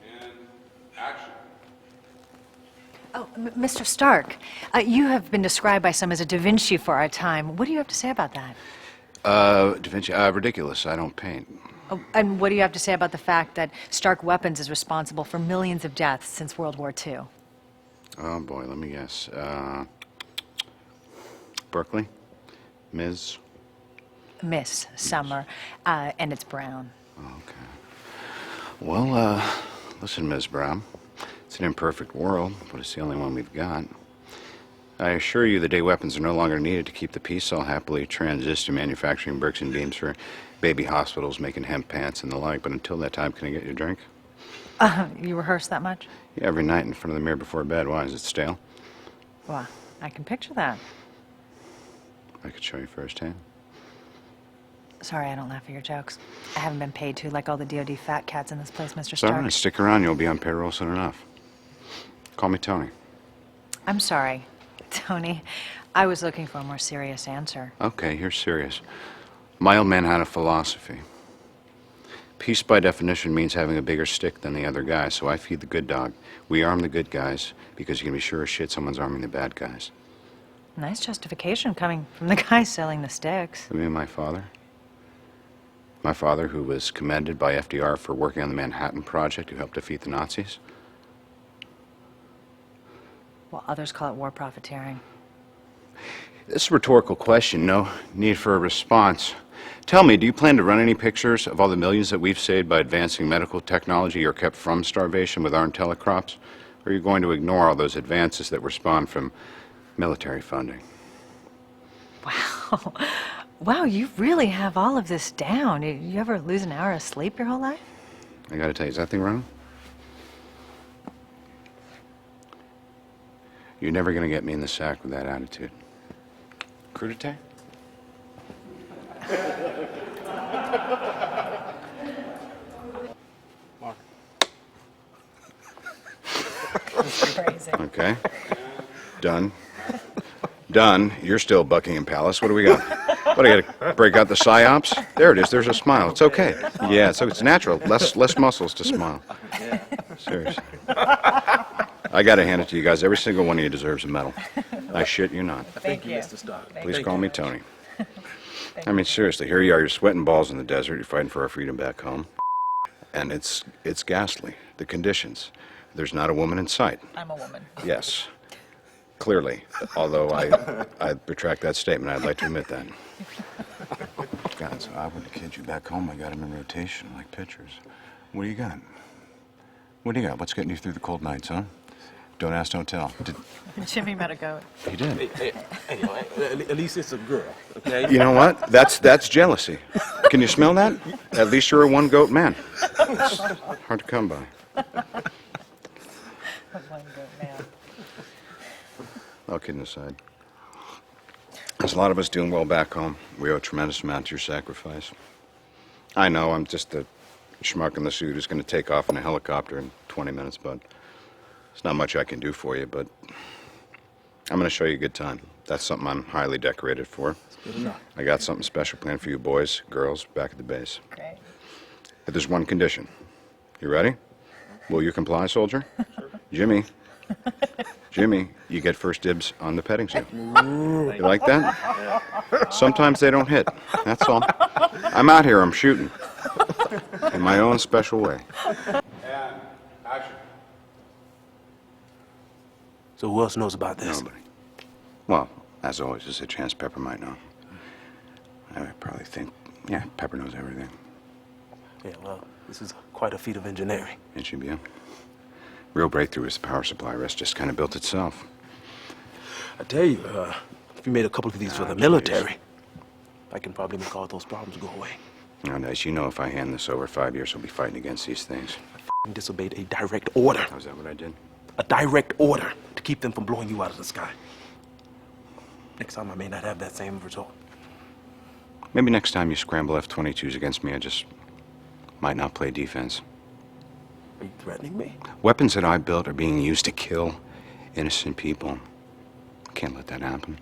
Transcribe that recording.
And action. Oh, Mr. Stark, you have been described by some as a Da Vinci for our time. What do you have to say about that? Da Vinci, ridiculous. I don't paint. Oh, and what do you have to say about the fact that Stark Weapons is responsible for millions of deaths since World War II? Oh, boy, let me guess. Berkeley? Ms.? Miss Summer, and it's Brown. Okay. Well, listen, Ms. Brown. It's an imperfect world, but it's the only one we've got. I assure you the day weapons are no longer needed to keep the peace. I'll happily transist to manufacturing bricks and beams for baby hospitals, making hemp pants and the like, but until that time, can I get you a drink? You rehearse that much? Yeah, every night in front of the mirror before bed. Why, is it stale? Well, I can picture that. I could show you firsthand. Sorry, I don't laugh at your jokes. I haven't been paid to like all the DOD fat cats in this place, Mr. It's Stark. all right. Stick around. You'll be on payroll soon enough. Call me Tony. I'm sorry, Tony. I was looking for a more serious answer. Okay, you're serious. My old man had a philosophy. Peace, by definition, means having a bigger stick than the other guy, so I feed the good dog. We arm the good guys because you can be sure as shit someone's arming the bad guys. Nice justification coming from the guy selling the sticks. You mean my father? My father, who was commended by FDR for working on the Manhattan Project, who helped defeat the Nazis? Well, others call it war profiteering. This is a rhetorical question. No need for a response. Tell me, do you plan to run any pictures of all the millions that we've saved by advancing medical technology or kept from starvation with our telecrops? Or are you going to ignore all those advances that were spawned from military funding? Wow. Wow, you really have all of this down. You ever lose an hour of sleep your whole life? I gotta tell you, is that thing running? You're never gonna get me in the sack with that attitude. Crudité? Mark. Crazy. Okay. Done. Done. You're still Buckingham Palace. What do we got? What, I gotta break out the psyops? There it is. There's a smile. It's okay. Yeah, it's natural. Less muscles to smile. Seriously. I gotta hand it to you guys. Every single one of you deserves a medal. I shit you not. Thank you, Mr. Stark. Please call me Tony. I mean, seriously, here you are. You're sweating balls in the desert. You're fighting for our freedom back home. And it's ghastly. The conditions. There's not a woman in sight. I'm a woman. Yes. Clearly. Although I retract that statement. I'd like to admit that. God, so I wouldn't kid you. Back home, I got them in rotation, like pitchers. What do you got? What do you got? What's getting you through the cold nights, huh? Don't ask, don't tell. Jimmy met a goat. He did. Hey, at least it's a girl, okay? You know what? That's jealousy. Can you smell that? At least you're a one-goat man. It's hard to come by. One goat man. All kidding aside. There's a lot of us doing well back home. We owe a tremendous amount to your sacrifice. I know I'm just a schmuck in the suit who's going to take off in a helicopter in 20 minutes, but there's not much I can do for you, but I'm going to show you a good time. That's something I'm highly decorated for. Good enough. I got something special planned for you boys, girls, back at the base. Great. But there's one condition. You ready? Will you comply, soldier? Jimmy. Jimmy, you get first dibs on the petting zoo. You like that? Sometimes they don't hit. That's all. I'm out here, I'm shooting. In my own special way. And action. So who else knows about this? Nobody. Well, as always, there's a chance Pepper might know. I probably think, yeah, Pepper knows everything. Yeah, well, this is quite a feat of engineering. It should be a real breakthrough as the power supply rest just kind of built itself. I tell you, if you made a couple of these for the military, I can probably make all those problems go away. Now, nice, you know if I hand this over 5 years, we'll be fighting against these things. I disobeyed a direct order. Oh, is that what I did? A direct order to keep them from blowing you out of the sky. Next time I may not have that same result. Maybe next time you scramble F-22s against me, I just might not play defense. Are you threatening me? Weapons that I built are being used to kill innocent people. Can't let that happen.